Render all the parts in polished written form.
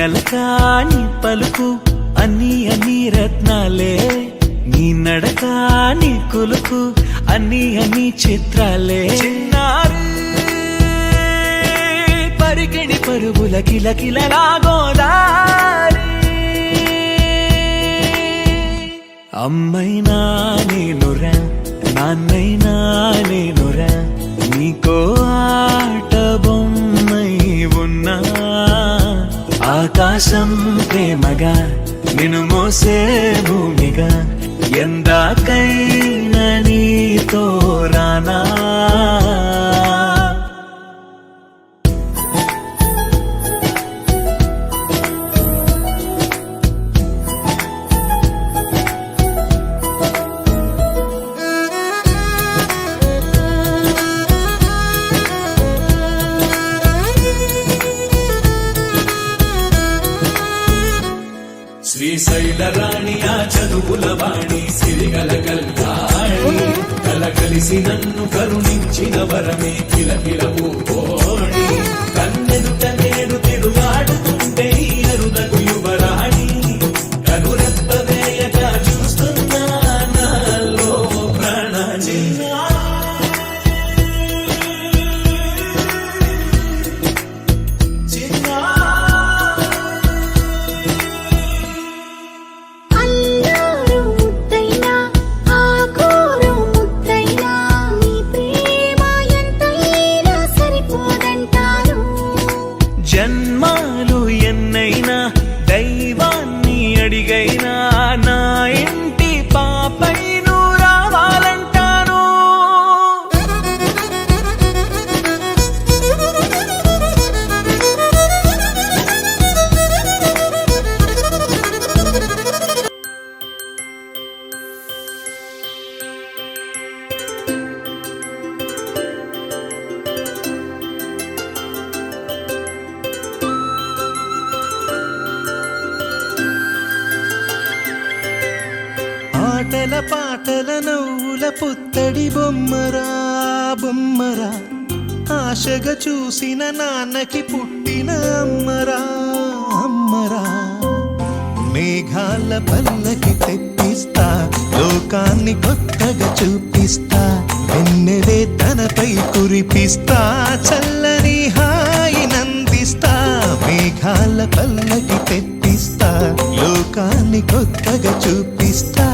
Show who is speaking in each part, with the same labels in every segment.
Speaker 1: నలక నీ పలుకు అన్ని అన్ని రత్నాలే, నీ నడక నీ కొలుకు అన్ని అన్ని చిత్రాలే. చిన్నారు పరికిణి పరుగుల కిలకిలలా గోదారి, అమ్మైనా నేనురా నాన్నైనా నేనురా, నీకో ఆట బొమ్మై ఉన్నా. ఆకాశం ప్రేమగా నిన్ను మోసే భూమిగా, ఎందాకైనా నీతో రానా.
Speaker 2: శ్రీశైల రాణి ఆ చదువుల వాణి, సిరిగల కల్యాణి, కలకలిసి నన్ను కరుణించిన వరమే కిలకిల పూకోణి. కన్నెదుట నేడు తిరుగాడుతుంటే అరుదగు యువరాణి, కనురెప్ప వేయక చూస్తున్నా నాలో ప్రాణాన్ని.
Speaker 1: జన్మాలు ఎన్నైనా దైవాన్ని అడిగైనా, నా ఇంటి పాపై నువ్వు రావాలంటాను. ఆటల పాటల నవ్వుల పుత్తడి బొమ్మరా బొమ్మరా, ఆశగా చూసిన నాన్నకి పుట్టిన అమ్మరా అమ్మరా. మేఘాల పల్లకి తెప్పిస్తా, లోకాన్ని కొత్తగా చూపిస్తా, వెన్నెలే తనపై కురిపిస్తా, చల్లని హాయి నందిస్తా. మేఘాల పల్లకి తెప్పిస్తా, లోకాన్ని కొత్తగా చూపిస్తా,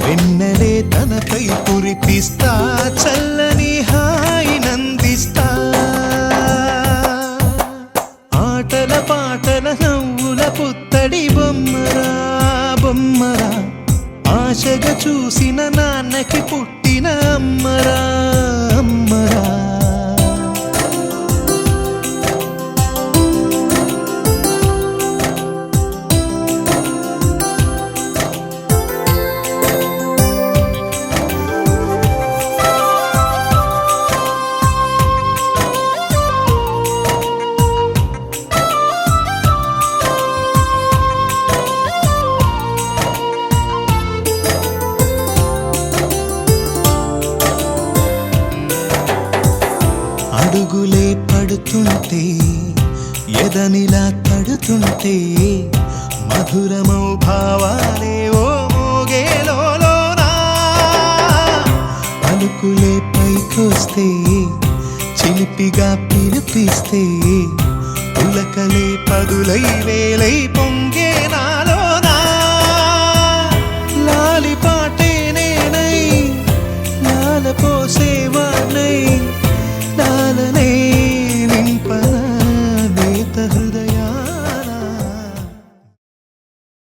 Speaker 1: వెన్నెలే తనపై కురిపిస్తా, చల్లని హాయి నందిస్తా. ఆటల పాటల నవ్వుల పుత్తడి బొమ్మరా బొమ్మరా, ఆశగా చూసిన నాన్నకి పుట్టిన అమ్మరా అమ్మరా. అడుగులే పడుతుంటే ఎదనిలా తడుతుంటే, మధురమౌ భావాలే ఓ మోగేలోనా. పలుకులే పైకొస్తే చిలిపిగా పిలిపిస్తే, పులకలే పదులై వేలై పొంగేనా.